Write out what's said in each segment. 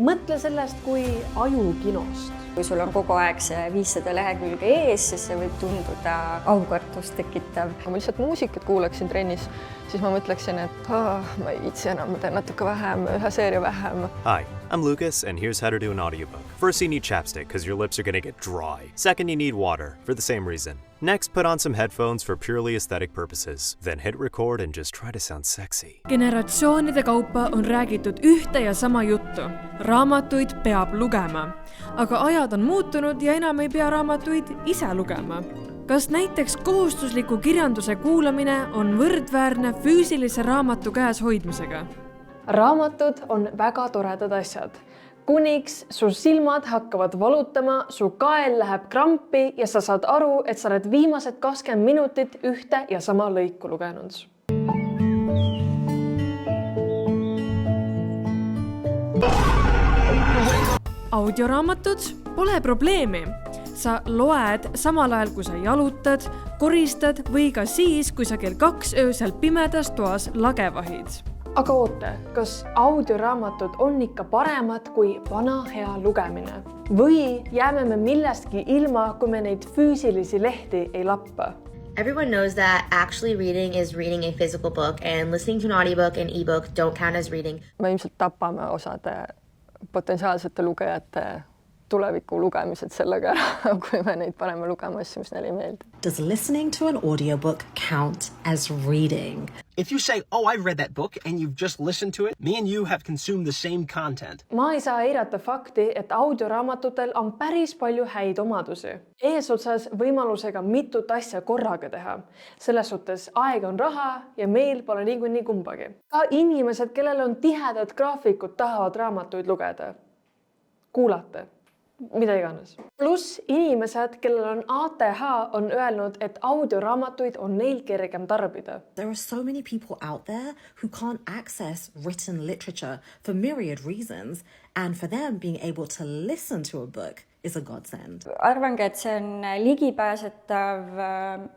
Mõtle sellest kui ajukinost. Kui sul on kogu aeg see 500 lehekülge ees, siis see võib tunduda aukartust tekitav. Kui ma lihtsalt muusikat kuuleksin trennis, siis ma mõtleksin, et ma ei viitsi enam, ma teen natuke vähem, ühe seeria vähem. Hi, I'm Lucas, and here's how to do an audiobook. First, you need chapstick because your lips are going to get dry. Second, you need water for the same reason. Next, put on some headphones for purely aesthetic purposes. Then hit record and just try to sound sexy. Generatsioonide kaupa on räägitud ühte ja sama juttu. Raamatuid peab lugema. Aga ajad on muutunud ja enam ei pea raamatuid ise lugema. Kas näiteks kohustusliku kirjanduse kuulamine on võrdväärne füüsilise raamatu käes hoidmisega? Raamatud on väga toredad asjad. Kuniks su silmad hakkavad valutama, su kael läheb krampi ja sa saad aru, et sa oled viimased 20 minutit ühte ja sama lõiku lugenud. Audioraamatud pole probleemi. Sa loed samal ajal, kui sa jalutad, koristad või ka siis, kui sa kell 2 öösel pimedas toas lage vahid. Aga oote, kas audioraamatud on ikka paremad kui vana hea lugemine? Või jääme me millestki ilma, kui me neid füüsilisi lehti ei lappa? Everyone knows that actually reading is reading a physical book and listening to an audiobook and ebook don't count as reading. Me ilmselt tapame osade potentsiaalsete lugejate tuleviku lugemised sellega ära, kui me neid paneme lugema asju, mis neile ei meeldi. Does listening to an audiobook count as reading? If you say, oh, I've read that book and you've just listened to it, me and you have consumed the same content. Ma ei saa eirata fakti, et audioraamatutel on päris palju häid omadusi. Eesotsas võimalusega mitut asja korraga teha. Selles suhtes aeg on raha ja meil pole niikuinii kumbagi. Ka inimesed, kellel on tihedad graafikud, tahavad raamatuid lugeda. Kuulate. Mida iganes. Plus inimesed, kellel on ATH, on öelnud, et audioraamatuid on neil kergem tarbida. There are so many people out there who can't access written literature for myriad reasons, and for them being able to listen to a book is a godsend. Arvangi, et see on ligipääsetav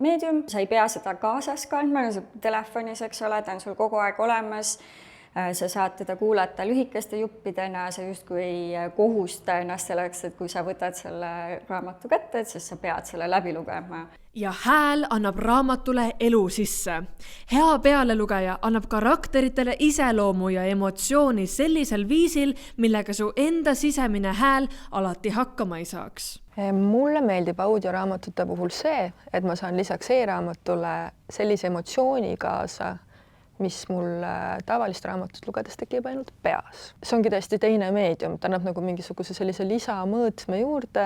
meedium. Sa ei pea seda kaasas kandma, telefonis, eks ole, ta on sul kogu aeg olemas. Sa saad teda kuulata lühikeste juppidena, sa justkui ei kohusta ennast selleks, et kui sa võtad selle raamatu kätte, siis sa pead selle läbi lugema. Ja hääl annab raamatule elu sisse. Hea pealelugeja annab karakteritele iseloomu ja emotsiooni sellisel viisil, millega su enda sisemine hääl alati hakkama ei saaks. Mulle meeldib audioraamatute puhul see, et ma saan lisaks e-raamatule sellise emotsiooni kaasa, mis mul tavalist raamatut lugedes tekib ainult peas. See ongi täiesti teine meedium, ta annab nagu mingisuguse sellise lisamõõtme juurde,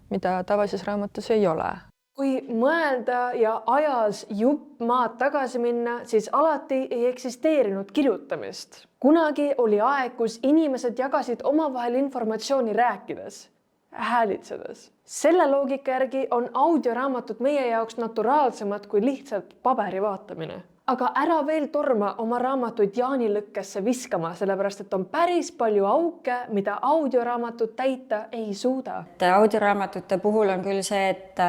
mida tavalises raamatus ei ole. Kui mõelda ja ajas jupp maad tagasi minna, siis alati ei eksisteerinud kirjutamist. Kunagi oli aeg, kus inimesed jagasid omavahel informatsiooni rääkides, häälitsedes. Selle loogika järgi on audioraamatud meie jaoks naturaalsemad kui lihtsalt paberi vaatamine. Aga ära veel torma oma raamatuid jaanilõkkesse viskama, sellepärast et on päris palju auke, mida audioraamatut täita ei suuda. Audioraamatute puhul on küll see, et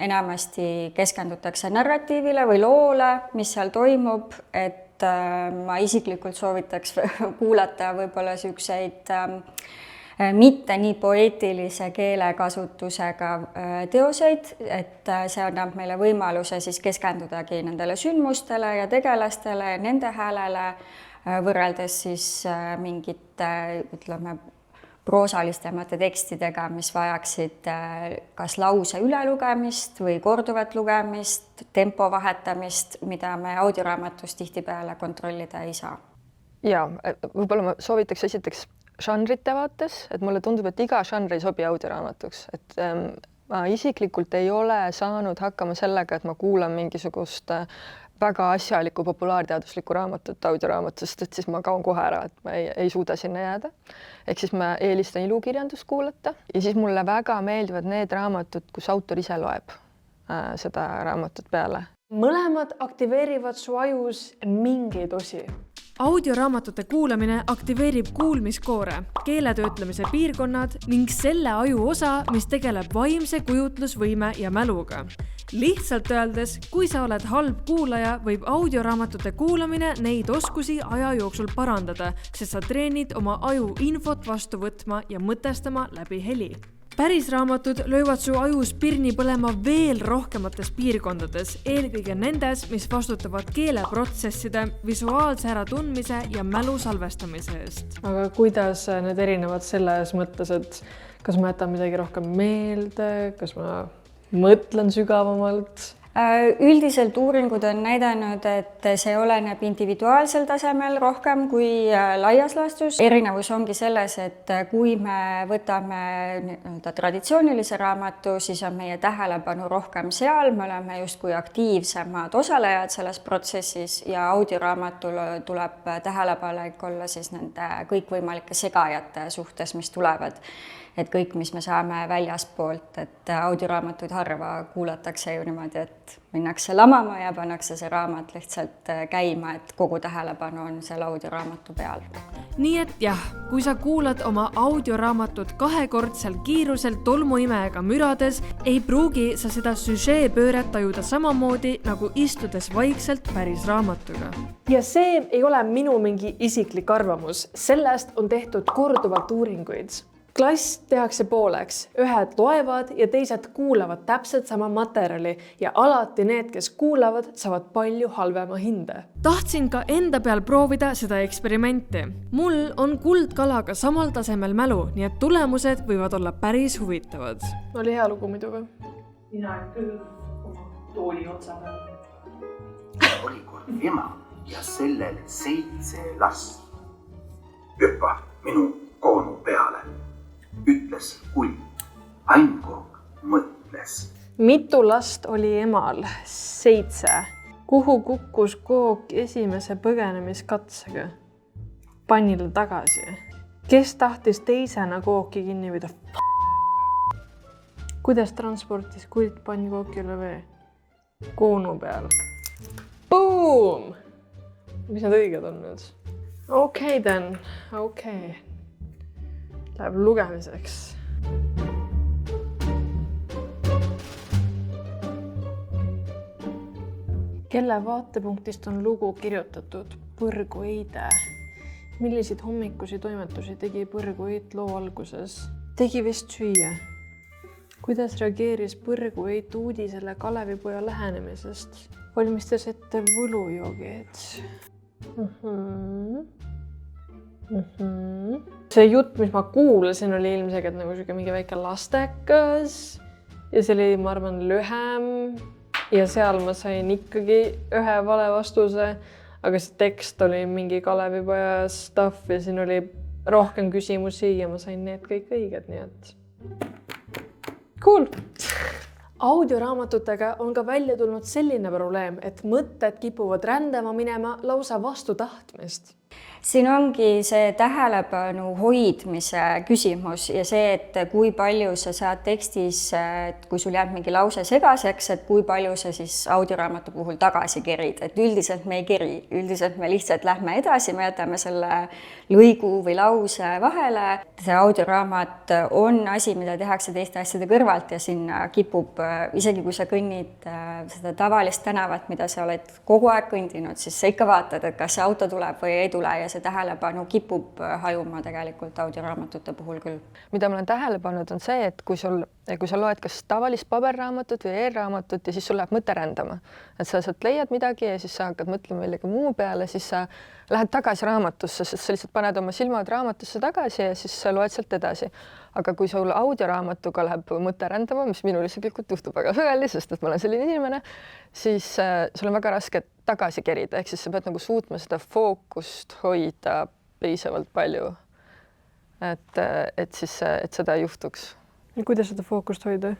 enamasti keskendutakse narratiivile või loole, mis seal toimub, et ma isiklikult soovitaks kuulata võib-olla sükseid mitte nii poeetilise keelekasutusega teoseid, et see annab meile võimaluse siis keskendudagi nendele sündmustele ja tegelastele ja nende häälele võrreldes siis mingite, ütleme, proosalistemate tekstidega, mis vajaksid kas lause ülelugemist või korduvat lugemist, tempo vahetamist, mida me audioraamatus tihtipeale kontrollida ei saa. Ja, võib-olla ma soovitaks esiteks žanrite vaates, et mulle tundub, et iga žanr ei sobi audioraamatuks. Et ma isiklikult ei ole saanud hakkama sellega, et ma kuulan mingisugust väga asjalikku populaarteaduslikku raamatut audioraamatust, et siis ma kaon kohe ära, et ma ei suuda sinna jääda. Ehk siis ma eelistan ilukirjandust kuulata ja siis mulle väga meeldivad need raamatud, kus autor ise loeb seda raamatut peale. Mõlemad aktiveerivad su ajus mingeid osi. Audioraamatute kuulamine aktiveerib kuulmiskoore, keeletöötlemise piirkonnad ning selle aju osa, mis tegeleb vaimse kujutlusvõime ja mäluga. lihtsalt öeldes, kui sa oled halb kuulaja, võib audioraamatute kuulamine neid oskusi aja jooksul parandada, sest sa treenid oma aju infot vastu võtma ja mõtestama läbi heli. Päris raamatud löövad su ajus pirni põlema veel rohkemates piirkondades, eelkõige nendes, mis vastutavad keeleprotsesside, visuaalse äratundmise ja mälu salvestamise eest. Aga kuidas need erinevad selles mõttes, et kas ma jätan midagi rohkem meelde, kas ma mõtlen sügavamalt? Üldiselt uuringud on näidanud, et see oleneb individuaalsel tasemel rohkem kui laias laastus. Erinevus ongi selles, et kui me võtame traditsioonilise raamatu, siis on meie tähelepanu rohkem seal, me oleme justkui aktiivsemad osalejad selles protsessis ja audioraamatul tuleb tähelepanelik olla siis nende kõikvõimalike segajate suhtes, mis tulevad. Et kõik, mis me saame väljaspoolt, et audioraamatuid harva kuulatakse ju niimoodi, et minnakse lamama ja pannakse see raamat lihtsalt käima, et kogu tähelepanu on selle audioraamatu peal. Nii et jah, kui sa kuulad oma audioraamatut 2-kordsel kiirusel tolmuimega mürades, ei pruugi sa seda süžeepööret tajuda samamoodi nagu istudes vaikselt päris raamatuga. Ja see ei ole minu mingi isiklik arvamus, sellest on tehtud korduvalt uuringuid. Klass tehakse pooleks, ühed loevad ja teised kuulavad täpselt sama materjali ja alati need, kes kuulavad, saavad palju halvema hinde. Tahtsin ka enda peal proovida seda eksperimenti. Mul on kuldkalaga samal tasemel mälu, nii et tulemused võivad olla päris huvitavad. Oli hea lugu muidugi. Mina küll oma tooli otsa peal. Oli kord ema ja sellel 7 last. Hüppa minu koonu peale. Ütles kuld. Ain Kook mõtles. Mitu last oli emal? 7. Kuhu kukkus Kook esimese põgenemiskatsega? Pannile tagasi. Kes tahtis teisena Kooki kinni võida? Kuidas transportis kuld panni Kooki üle vee? Koonu peal. Boom! Mis need õiged on nüüd? Okei, then. Okei. Läheb lugemiseks. Kelle vaatepunktist on lugu kirjutatud? Põrgu Eide. Milliseid hommikusi toimetusi tegi Põrgu Eit loo alguses? Tegi vist süüa. Kuidas reageeris Põrgu Eit uudisele Kalevipoja lähenemisest? Valmistas ette võlujoogid. See jutt, mis ma kuulasin, oli ilmselgelt nagu mingi väike lastekas ja see oli, ma arvan, lühem ja seal ma sain ikkagi ühe vale vastuse, aga see tekst oli mingi Kalevipoja stuff ja siin oli rohkem küsimusi ja ma sain need kõik õiged, nii et cool! Audioraamatutega on ka välja tulnud selline probleem, et mõtted kipuvad rändama minema lausa vastu tahtmist. Siin ongi see tähelepanu hoidmise küsimus ja see, et kui palju sa saad tekstis, et kui sul jääb mingi lause segaseks, et kui palju sa siis audioraamatu puhul tagasi kerid. Et üldiselt me ei keri, üldiselt me lihtsalt lähme edasi, me jätame selle lõigu või lause vahele. See audioraamat on asi, mida tehakse teiste asjade kõrvalt ja sinna kipub, isegi kui sa kõnnid seda tavalist tänavat, mida sa oled kogu aeg kõndinud, siis sa ikka vaatad, et kas see auto tuleb või ei tule ja see tähelepanu kipub hajuma tegelikult audioraamatute puhul küll. Mida ma olen tähele pannud on see, et kui sa loed kas tavalist paberraamatut või e-raamatut ja siis sul läheb mõte rändama. Et sa sealt leiad midagi ja siis sa hakkad mõtlema millegi muu peale, siis sa lähed tagasi raamatusse, sest sa lihtsalt paned oma silmad raamatusse tagasi ja siis sa loed sealt edasi. Aga kui sul audioraamatuga läheb mõte rändama, mis minul isiklikult juhtub väga sageli, sest et ma olen selline inimene, siis sul on väga raske tagasi kerida, ehk siis sa pead nagu suutma seda fookust hoida piisavalt palju, et seda juhtuks. Ja kuidas seda fookust hoida?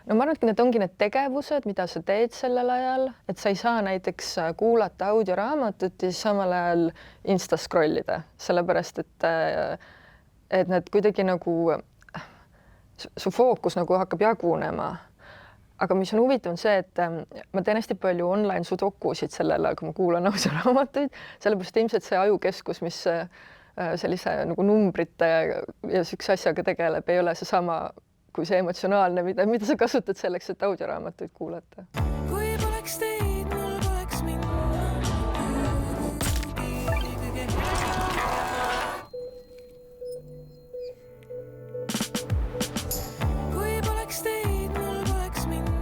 No ma arvan, et need ongi need tegevused, mida sa teed sellel ajal, et sa ei saa näiteks kuulata audioraamatut ja samal ajal insta scrollida, sellepärast et need kuidagi nagu, su fookus nagu hakkab jagunema. Aga mis on huvitav on see, et ma teen hästi palju online sudokusid sellel ajal, kui ma kuulan audiораamatuid, sellepärast ilmselt see ajukeskus, mis sellise nagu numbrite ja sükse asjaga tegeleb, ei ole see sama kui see emotsionaalne, mida sa kasutad selleks, et audioraamatuid kuulata. Kui poleks teid, mul poleks minna. Kui poleks teid, mul poleks minna.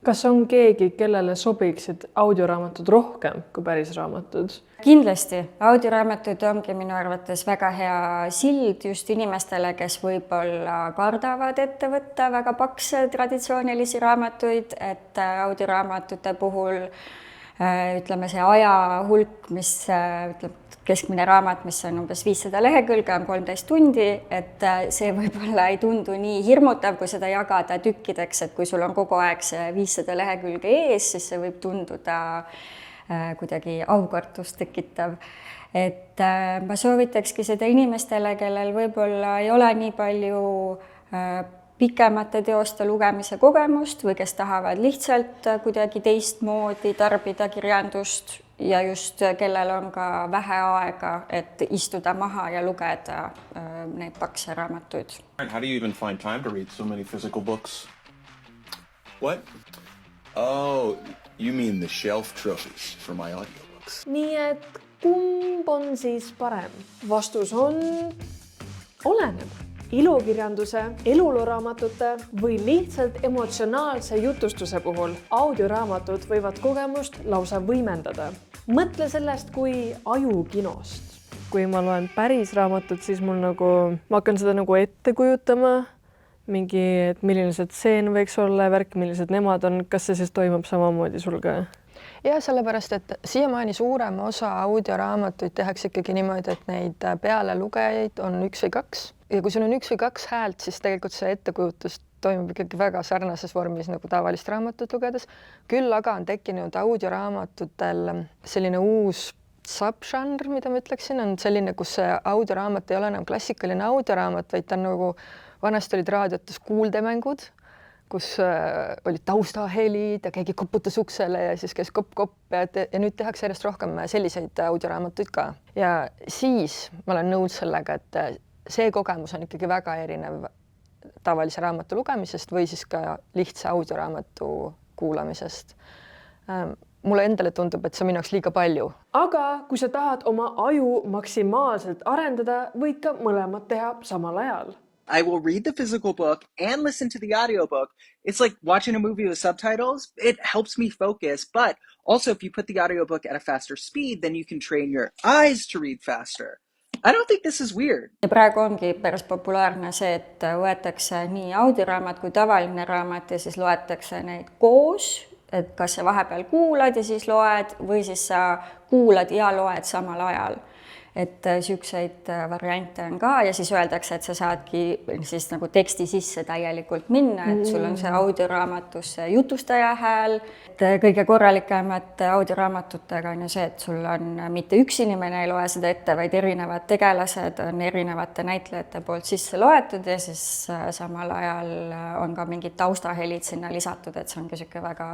Kas on keegi, kellele sobiksid audioraamatud rohkem kui päris raamatud? Kindlasti. Audioraamatud ongi minu arvates väga hea sild just inimestele, kes võib-olla kardavad ette võtta väga pakse traditsioonilisi raamatuid, et audioraamatute puhul ütleme see aja hulk, mis keskmine raamat, mis on umbes 500 lehekülge, on 13 tundi, et see võib-olla ei tundu nii hirmutav, kui seda jagada tükkideks, et kui sul on kogu aeg see 500 lehekülge ees, siis see võib tunduda kuidagi aukartust tekitav. Et ma soovitakski seda inimestele, kellel võib-olla ei ole nii palju pikemate teoste lugemise kogemust või kes tahavad lihtsalt kuidagi teistmoodi tarbida kirjandust ja just kellel on ka vähe aega, et istuda maha ja lugeda neid pakse raamatuid. How do you even find time to read so many physical books? What? Oh, you mean the shelf trophies for my audiobooks. Nii et kumb on siis parem? Vastus on oleneb. Ilukirjanduse, eluloraamatute või lihtsalt emotsionaalse jutustuse puhul audioraamatud võivad kogemust lausa võimendada. Mõtle sellest kui ajukinost. Kui ma loen päris raamatut, siis mul ma hakkan seda ette kujutama, et milline see tseen võiks olla ja värk, millised nemad on, kas see siis toimub samamoodi sul ka? Ja sellepärast, et siiamaani suurem osa audioraamatuid tehakse ikkagi niimoodi, et neid pealelugejaid on 1 või 2. Ja kui sul on 1 või 2 häält, siis tegelikult see ettekujutus toimub ikkagi väga sarnases vormis nagu tavalist raamatut lugedes. Küll aga on tekkinud audioraamatutel selline uus subžanr, mida ma ütleksin, on selline, kus see audioraamat ei ole enam klassikaline audioraamat, vaid ta on vanasti olid raadiotes kuuldemängud, kus olid taustahelid ja keegi koputas uksele ja siis käis kopp-kopp ja nüüd tehakse järjest rohkem selliseid audioraamatuid ka. Ja siis ma olen nõus sellega, et see kogemus on ikkagi väga erinev tavalise raamatu lugemisest või siis ka lihtsa audioraamatu kuulamisest. Mulle endale tundub, et see on minu jaoks liiga palju. Aga kui sa tahad oma aju maksimaalselt arendada, võid ka mõlemad teha samal ajal. I will read the physical book and listen to the audiobook. It's like watching a movie with subtitles. It helps me focus, but also if you put the audiobook at a faster speed, then you can train your eyes to read faster. I don't think this is weird. Ja praegu ongi päris populaarne see, et võetakse nii audioraamat kui tavaline raamat ja siis loetakse neid koos, et kas sa vahepeal kuulad ja siis loed või siis sa kuulad ja loed samal ajal. Et siukseid variante on ka ja siis öeldakse, et sa saadki siis nagu teksti sisse täielikult minna, et sul on see audioraamatus jutustaja hääl. Kõige korralikemate audioraamatutega on ju see, et sul on mitte üks inimene ei loe seda ette, vaid erinevad tegelased on erinevate näitlejate poolt sisse loetud ja siis samal ajal on ka mingid taustahelid sinna lisatud, et see on siuke väga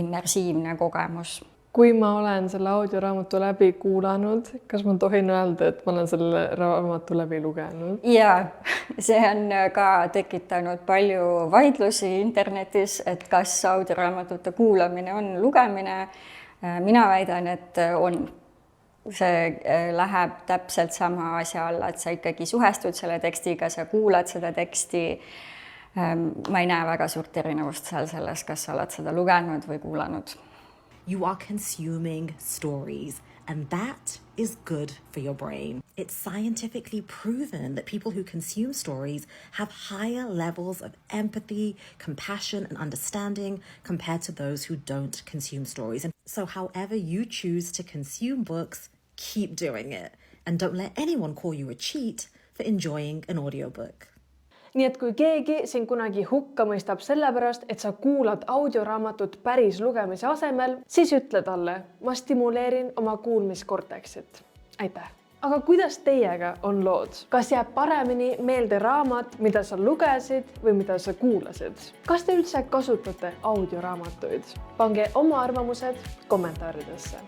immersiivne kogemus. Kui ma olen selle audioraamatu läbi kuulanud, kas ma tohin öelda, et ma olen selle raamatu läbi lugenud? Jaa, see on ka tekitanud palju vaidlusi internetis, et kas audioraamatute kuulamine on lugemine. Mina väidan, et on. See läheb täpselt sama asja alla, et sa ikkagi suhestud selle tekstiga, sa kuulad seda teksti. Ma ei näe väga suurt erinevust selles, kas sa oled seda lugenud või kuulanud. You are consuming stories, and that is good for your brain. It's scientifically proven that people who consume stories have higher levels of empathy, compassion, and understanding compared to those who don't consume stories. And so however you choose to consume books, keep doing it. And don't let anyone call you a cheat for enjoying an audiobook. Nii et kui keegi siin kunagi hukka mõistab sellepärast, et sa kuulad audioraamatut päris lugemise asemel, siis ütle talle, ma stimuleerin oma kuulmiskorteksit. Aitäh! Aga kuidas teiega on lood? Kas jääb paremini meelde raamat, mida sa lugesid või mida sa kuulasid? Kas te üldse kasutate audioraamatuid? Pange oma arvamused kommentaaridesse.